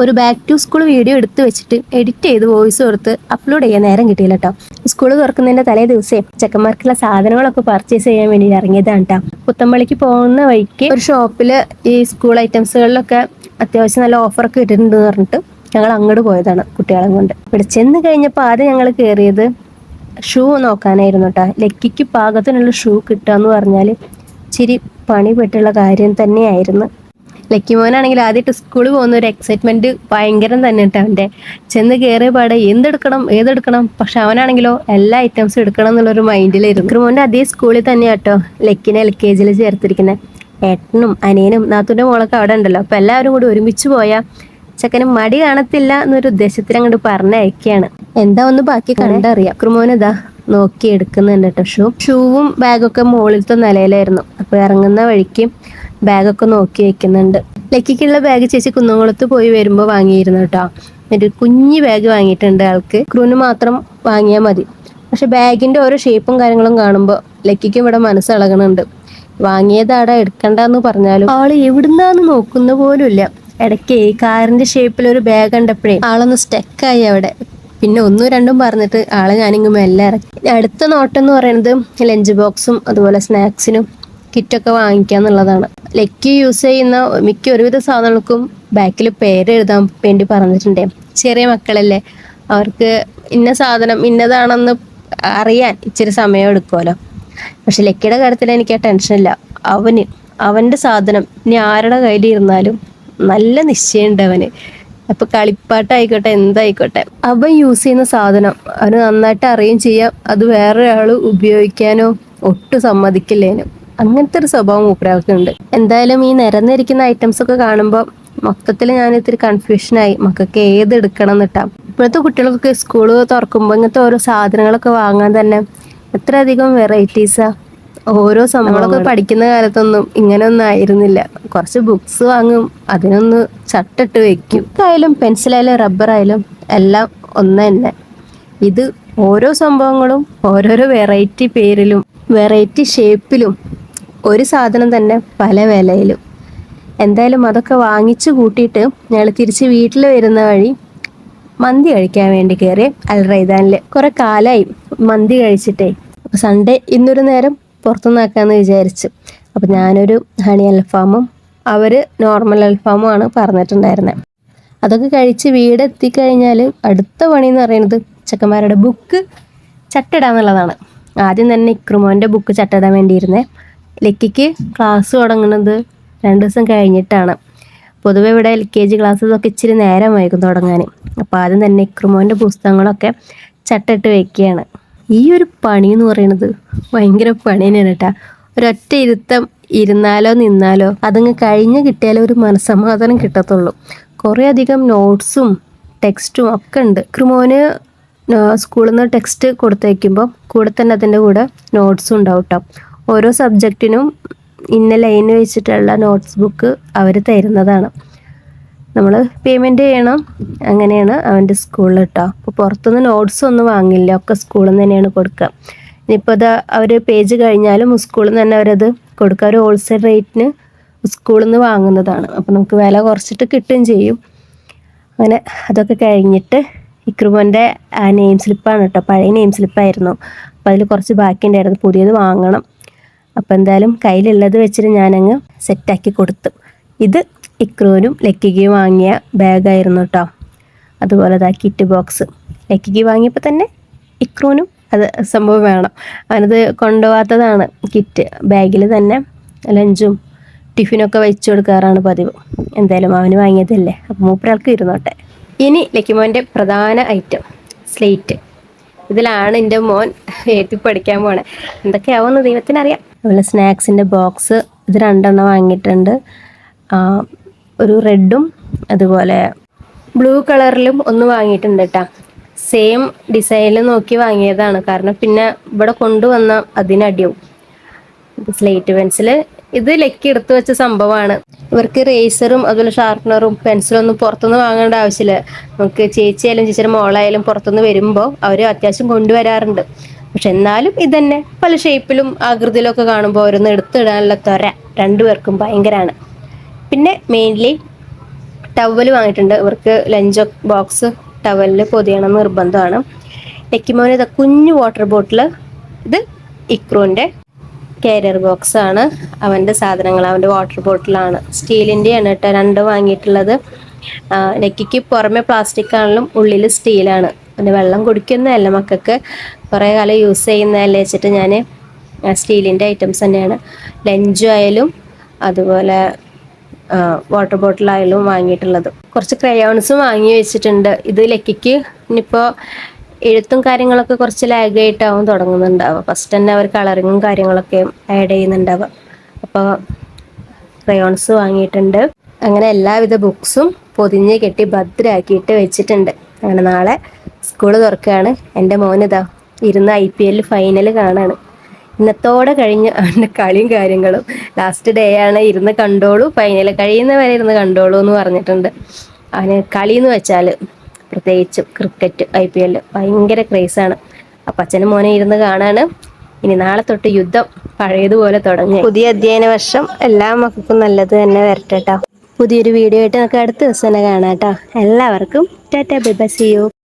ഒരു back to school video എടുത്ത് വെച്ചിട്ട് എഡിറ്റ് ചെയ്ത് വോയിസ് കൊടുത്ത് അപ്ലോഡ് ചെയ്യാൻ നേരം കിട്ടിയില്ല കേട്ടോ. സ്കൂൾ തുറക്കുന്നതിന്റെ തലേ ദിവസേ ചെക്കന്മാർക്കുള്ള സാധനങ്ങളൊക്കെ പർച്ചേസ് ചെയ്യാൻ വേണ്ടി ഇറങ്ങിയതാണ് കേട്ടോ. പുത്തമ്പള്ളിക്ക് പോകുന്ന വഴിക്ക് ഒരു ഷോപ്പില് ഈ സ്കൂൾ ഐറ്റംസുകളിലൊക്കെ അത്യാവശ്യം നല്ല ഓഫറൊക്കെ ഇട്ടിട്ടുണ്ട് പറഞ്ഞിട്ട് ഞങ്ങൾ അങ്ങോട്ട് പോയതാണ് കുട്ടികളെ കൊണ്ട്. ഇവിടെ ചെന്ന് കഴിഞ്ഞപ്പോൾ ആദ്യം ഞങ്ങൾ കയറിയത് ഷൂ നോക്കാനായിരുന്നു കേട്ടോ. ലക്കിക്ക് പാകത്തിനുള്ള ഷൂ കിട്ടുക എന്ന് പറഞ്ഞാൽ ഇച്ചിരി പണിപ്പെട്ടുള്ള കാര്യം തന്നെയായിരുന്നു. ലക്കി മോനാണെങ്കിൽ ആദ്യമായിട്ട് സ്കൂളിൽ പോകുന്ന ഒരു എക്സൈറ്റ്മെന്റ് ഭയങ്കരം തന്നെ കേട്ടോ അവൻ്റെ. ചെന്ന് കയറിയ പാടെ ഏതെടുക്കണം, പക്ഷെ അവനാണെങ്കിലോ എല്ലാ ഐറ്റംസും എടുക്കണം എന്നുള്ളൊരു മൈൻഡിലായിരുന്നു. വിക്രമോൻ്റെ അതേ സ്കൂളിൽ തന്നെ കേട്ടോ ലക്കിനെ LKG ചേർത്തിരിക്കുന്നത്. ഏട്ടനും അനിയനും നാത്തൂൻ്റെ മോളൊക്കെ അവിടെ ഉണ്ടല്ലോ. അപ്പം എല്ലാവരും കൂടി ഒരുമിച്ച് പോയാൽ ചെക്കന് മടി കാണത്തില്ല എന്നൊരു ഉദ്ദേശത്തിൽ അങ്ങോട്ട് പറഞ്ഞയക്കുകയാണ്. എന്താ ഒന്ന് ബാക്കി കണ്ടറിയാം. വിക്രമോനിതാ നോക്കി എടുക്കുന്നുണ്ട് കേട്ടോ. ഷൂവും ബാഗൊക്കെ മുകളിലത്തെ നിലയിലായിരുന്നു. അപ്പോൾ ഇറങ്ങുന്ന വഴിക്ക് ബാഗൊക്കെ നോക്കി വെക്കുന്നുണ്ട്. ലക്കിക്കുള്ള ബാഗ് ചേച്ചി കുന്നംകുളത്ത് പോയി വരുമ്പോൾ വാങ്ങിയിരുന്നു കേട്ടോ. ഒരു കുഞ്ഞു ബാഗ് വാങ്ങിയിട്ടുണ്ട് ആൾക്ക്. ക്രൂന് മാത്രം വാങ്ങിയാൽ മതി. പക്ഷെ ബാഗിന്റെ ഓരോ ഷേപ്പും കാര്യങ്ങളും കാണുമ്പോൾ ലക്കിക്ക് ഇവിടെ മനസ്സിളകണുണ്ട്. വാങ്ങിയതാടാ എടുക്കണ്ടെന്ന് പറഞ്ഞാലും ആള് എവിടുന്നാന്ന് നോക്കുന്ന പോലും ഇല്ല. ഇടയ്ക്ക് കാറിന്റെ ഷേപ്പിൽ ഒരു ബാഗ് കണ്ടപ്പോഴേ ആളൊന്ന് സ്റ്റക്കായി അവിടെ. പിന്നെ ഒന്നും രണ്ടും പറഞ്ഞിട്ട് ആളെ ഞാനിങ്ങ് മെല്ലെ ഇറക്കി. അടുത്ത നോട്ടം എന്ന് പറയുന്നത് ലഞ്ച് ബോക്സും അതുപോലെ സ്നാക്സിനും കിറ്റൊക്കെ വാങ്ങിക്കുക എന്നുള്ളതാണ്. ലക്കി യൂസ് ചെയ്യുന്ന മിക്ക ഒരുവിധ സാധനങ്ങൾക്കും ബാക്കിൽ പേര് എഴുതാൻ വേണ്ടി പറഞ്ഞിട്ടുണ്ട്. ചെറിയ മക്കളല്ലേ, അവർക്ക് ഇന്ന സാധനം ഇന്നതാണെന്ന് അറിയാൻ ഇച്ചിരി സമയം എടുക്കുമല്ലോ. പക്ഷെ ലക്കിയുടെ കാര്യത്തിൽ എനിക്ക് ആ ടെൻഷനില്ല. അവൻ്റെ സാധനം ഇനി ആരുടെ കയ്യിൽ ഇരുന്നാലും നല്ല നിശ്ചയമുണ്ട് അവന്. അപ്പൊ കളിപ്പാട്ടായിക്കോട്ടെ എന്തായിക്കോട്ടെ അവൻ യൂസ് ചെയ്യുന്ന സാധനം അവന് നന്നായിട്ട് അറിയുകയും ചെയ്യാം. അത് വേറൊരാൾ ഉപയോഗിക്കാനോ ഒട്ടും സമ്മതിക്കില്ലേനും. അങ്ങനത്തെ ഒരു സ്വഭാവം മൂപ്പരാൾക്കുണ്ട്. എന്തായാലും ഈ നിരന്നിരിക്കുന്ന ഐറ്റംസ് ഒക്കെ കാണുമ്പോൾ മൊത്തത്തിൽ ഞാൻ ഇത്തിരി കൺഫ്യൂഷനായി. മക്കൾക്ക് ഏത് എടുക്കണം എന്നിട്ടാ. ഇപ്പോഴത്തെ കുട്ടികൾക്കൊക്കെ സ്കൂള് തുറക്കുമ്പോൾ ഇങ്ങനത്തെ ഓരോ സാധനങ്ങളൊക്കെ വാങ്ങാൻ തന്നെ എത്രയധികം വെറൈറ്റീസാ. ഓരോ സംഭവങ്ങളൊക്കെ പഠിക്കുന്ന കാലത്തൊന്നും ഇങ്ങനെയൊന്നും ആയിരുന്നില്ല. കുറച്ച് ബുക്സ് വാങ്ങും, അതിനൊന്ന് ചട്ടിട്ട് വെക്കും. ബുക്കായാലും പെൻസിലായാലും റബ്ബറായാലും എല്ലാം ഒന്ന് തന്നെ. ഇത് ഓരോ സംഭവങ്ങളും ഓരോരോ വെറൈറ്റി പേരിലും വെറൈറ്റി ഷേപ്പിലും ഒരു സാധനം തന്നെ പല വിലയിലും. എന്തായാലും അതൊക്കെ വാങ്ങിച്ചു കൂട്ടിയിട്ട് ഞങ്ങൾ തിരിച്ച് വീട്ടിൽ വരുന്ന വഴി മന്തി കഴിക്കാൻ വേണ്ടി കയറി അൽറൈദാനിൽ. കുറെ കാലമായി മന്തി കഴിച്ചിട്ടേ. അപ്പോൾ സൺഡേ ഇന്നൊരു നേരം പുറത്തുനിന്നാക്കാമെന്ന് വിചാരിച്ചു. അപ്പോൾ ഞാനൊരു ഹണി അൽഫാമും അവർ നോർമൽ അൽഫാമും ആണ് പറഞ്ഞിട്ടുണ്ടായിരുന്നത്. അതൊക്കെ കഴിച്ച് വീടെത്തിക്കഴിഞ്ഞാൽ അടുത്ത പണി എന്ന് പറയുന്നത് ചെക്കന്മാരുടെ ബുക്ക് ചട്ടിടാന്നുള്ളതാണ്. ആദ്യം തന്നെ ഇക്രുമോൻ്റെ ബുക്ക് ചട്ടിടാൻ വേണ്ടിയിരുന്നേ. ലക്കിക്ക് ക്ലാസ് തുടങ്ങുന്നത് 2 ദിവസം കഴിഞ്ഞിട്ടാണ്. പൊതുവെ ഇവിടെ LKG ക്ലാസ്സൊക്കെ ഇച്ചിരി നേരം വൈകും തുടങ്ങാൻ. അപ്പോൾ ആദ്യം തന്നെ ഇക്രുമോൻ്റെ പുസ്തകങ്ങളൊക്കെ ചട്ടിട്ട് വെക്കുകയാണ്. ഈ ഒരു പണി എന്ന് പറയുന്നത് ഭയങ്കര പണി തന്നെയാണ് കേട്ടോ. ഒരൊറ്റ ഇരുന്നാലോ നിന്നാലോ അതങ്ങ് കഴിഞ്ഞ് കിട്ടിയാലോ ഒരു മനസ്സമാധാനം കിട്ടത്തുള്ളൂ. കുറേ അധികം നോട്ട്സും ടെക്സ്റ്റും ഒക്കെ ഉണ്ട്. ഇക്രുമോന് സ്കൂളിൽ നിന്ന് ടെക്സ്റ്റ് കൊടുത്തയക്കുമ്പോൾ കൂടെ തന്നെ അതിൻ്റെ കൂടെ നോട്ട്സും ഉണ്ടാവും കേട്ടോ. ഓരോ സബ്ജക്റ്റിനും ഇന്ന ലൈന് വെച്ചിട്ടുള്ള നോട്ട്സ് ബുക്ക് അവർ തരുന്നതാണ്. നമ്മൾ പേയ്മെൻറ്റ് ചെയ്യണം. അങ്ങനെയാണ് അവൻ്റെ സ്കൂളിൽ കേട്ടോ. അപ്പോൾ പുറത്തുനിന്ന് നോട്ട്സ് ഒന്നും വാങ്ങില്ല, ഒക്കെ സ്കൂളിൽ നിന്ന് തന്നെയാണ് കൊടുക്കുക. ഇനിയിപ്പോൾ അത് അവർ പേജ് കഴിഞ്ഞാലും സ്കൂളിൽ നിന്ന് തന്നെ അവരത് കൊടുക്കുക. ഒരു ഹോൾസെയിൽ റേറ്റിന് സ്കൂളിൽ നിന്ന് വാങ്ങുന്നതാണ്. അപ്പോൾ നമുക്ക് വില കുറച്ചിട്ട് കിട്ടുകയും ചെയ്യും. അങ്ങനെ അതൊക്കെ കഴിഞ്ഞിട്ട് ഇക്രുമോൻ്റെ നെയിം സ്ലിപ്പാണ് കേട്ടോ. പഴയ നെയിം സ്ലിപ്പായിരുന്നു. അപ്പോൾ അതിൽ കുറച്ച് ബാക്കി ഉണ്ടായിരുന്നു, പുതിയത് വാങ്ങണം. അപ്പോൾ എന്തായാലും കയ്യിലുള്ളത് വെച്ചിട്ട് ഞാനങ്ങ് സെറ്റാക്കി കൊടുത്തു. ഇത് ഇക്രുവിനും ലക്കിക്കും വാങ്ങിയ ബാഗായിരുന്നു കേട്ടോ. അതുപോലെ കിറ്റ് ബോക്സ് ലക്കിക്ക് വാങ്ങിയപ്പോൾ തന്നെ ഇക്രുവിനും അത് സംഭവം വേണം. അവനത് കൊണ്ടുപോകാത്തതാണ്. കിറ്റ് ബാഗിൽ തന്നെ ലഞ്ചും ടിഫിനൊക്കെ വെച്ച് കൊടുക്കാറാണ് പതിവ്. എന്തായാലും അവന് വാങ്ങിയതല്ലേ, അപ്പോൾ മൂപ്പരാൾക്ക് ഇരുന്നോട്ടെ. ഇനി ലക്കിമോൻ്റെ പ്രധാന ഐറ്റം സ്ലേറ്റ്. ഇതിലാണ് എൻ്റെ മോൻ എഴുതി പഠിക്കാൻ പോണേ. എന്തൊക്കെയാവുമെന്ന് ദൈവത്തിനറിയാം. അതുപോലെ സ്നാക്സിൻ്റെ ബോക്സ് ഇത് 2 എണ്ണം വാങ്ങിയിട്ടുണ്ട്. ഒരു റെഡും അതുപോലെ ബ്ലൂ കളറിലും ഒന്ന് വാങ്ങിയിട്ടുണ്ട് കേട്ടോ. സെയിം ഡിസൈനിൽ നോക്കി വാങ്ങിയതാണ്. കാരണം പിന്നെ ഇവിടെ കൊണ്ടുവന്ന അതിനടിയാവും. സ്ലേറ്റ് പെൻസില് ഇത് ലക്കി എടുത്തു വെച്ച സംഭവമാണ്. ഇവർക്ക് റേസറും അതുപോലെ ഷാർപ്പനറും പെൻസിലും ഒന്നും പുറത്തുനിന്ന് വാങ്ങേണ്ട ആവശ്യമില്ല. നമുക്ക് ചേച്ചിയായാലും ചേച്ചിയുടെ മോളായാലും പുറത്തുനിന്ന് വരുമ്പോൾ അവർ അത്യാവശ്യം കൊണ്ടുവരാറുണ്ട്. പക്ഷെ എന്നാലും ഇതന്നെ പല ഷേപ്പിലും ആകൃതിയിലും ഒക്കെ കാണുമ്പോൾ ഓരോന്ന് എടുത്തിടാനുള്ള ത്വര 2 പേർക്കും ഭയങ്കരമാണ്. പിന്നെ മെയിൻലി ടവൽ വാങ്ങിയിട്ടുണ്ട്. ഇവർക്ക് ലഞ്ച് ബോക്സ് ടവലിൽ പൊതിയണം നിർബന്ധമാണ്. ലക്കിമോന് ഇതാ കുഞ്ഞു വാട്ടർ ബോട്ടിൽ. ഇത് ഇക്രുവിൻ്റെ കാരിയർ ബോക്സ് ആണ്. അവൻ്റെ സാധനങ്ങൾ, അവൻ്റെ വാട്ടർ ബോട്ടിലാണ്. സ്റ്റീലിൻ്റെയാണ് കേട്ടോ 2 വാങ്ങിയിട്ടുള്ളത്. ലക്കിക്ക് പുറമെ പ്ലാസ്റ്റിക് ആണെങ്കിലും ഉള്ളിൽ സ്റ്റീലാണ്. പിന്നെ വെള്ളം കുടിക്കുന്നതല്ല, മക്കൾക്ക് കുറേ കാലം യൂസ് ചെയ്യുന്നതല്ലേ വെച്ചിട്ട് ഞാൻ സ്റ്റീലിൻ്റെ ഐറ്റംസ് തന്നെയാണ്. ലഞ്ച് ആയാലും അതുപോലെ വാട്ടർ ബോട്ടിലായാലും വാങ്ങിയിട്ടുള്ളത്. കുറച്ച് ക്രയോൺസും വാങ്ങി വെച്ചിട്ടുണ്ട്. ഇത് ലക്കിക്ക് ഇനിയിപ്പോൾ എഴുത്തും കാര്യങ്ങളൊക്കെ കുറച്ച് ലാഗായിട്ടാവും തുടങ്ങുന്നുണ്ടാവുക. ഫസ്റ്റ് തന്നെ അവർ കളറിങ്ങും കാര്യങ്ങളൊക്കെ ആഡ് ചെയ്യുന്നുണ്ടാവുക. അപ്പോൾ ക്രയോൺസ് വാങ്ങിയിട്ടുണ്ട്. അങ്ങനെ എല്ലാവിധ ബുക്സും പൊതിഞ്ഞ് കെട്ടി ഭദ്രമാക്കിയിട്ട് വെച്ചിട്ടുണ്ട്. അങ്ങനെ നാളെ സ്കൂൾ തുറക്കുകയാണ്. എൻ്റെ മോനിതാ ഇരുന്ന് IPL ഫൈനൽ കാണാണ്. ഇന്നത്തോടെ കഴിഞ്ഞ് അവൻ്റെ കളിയും കാര്യങ്ങളും. ലാസ്റ്റ് ഡേ ആണ്, ഇരുന്ന് കണ്ടോളൂ, ഫൈനൽ കഴിയുന്നവരെ ഇരുന്ന് കണ്ടോളൂ എന്ന് പറഞ്ഞിട്ടുണ്ട്. അവന് കളി എന്ന് വെച്ചാൽ പ്രത്യേകിച്ചും ക്രിക്കറ്റ് IPL ഭയങ്കര ക്രേസാണ്. അപ്പം അച്ഛനും മോനെ ഇരുന്ന് കാണാണ്. ഇനി നാളെ തൊട്ട് യുദ്ധം പഴയതുപോലെ തുടങ്ങി. പുതിയ അധ്യയന വർഷം എല്ലാ മക്കൾക്കും നല്ലത് തന്നെ വരട്ടെ കേട്ടോ. പുതിയൊരു വീഡിയോ ആയിട്ട് നമുക്ക് അടുത്ത ദിവസം തന്നെ കാണാം കേട്ടോ. എല്ലാവർക്കും tata bye bye, see U.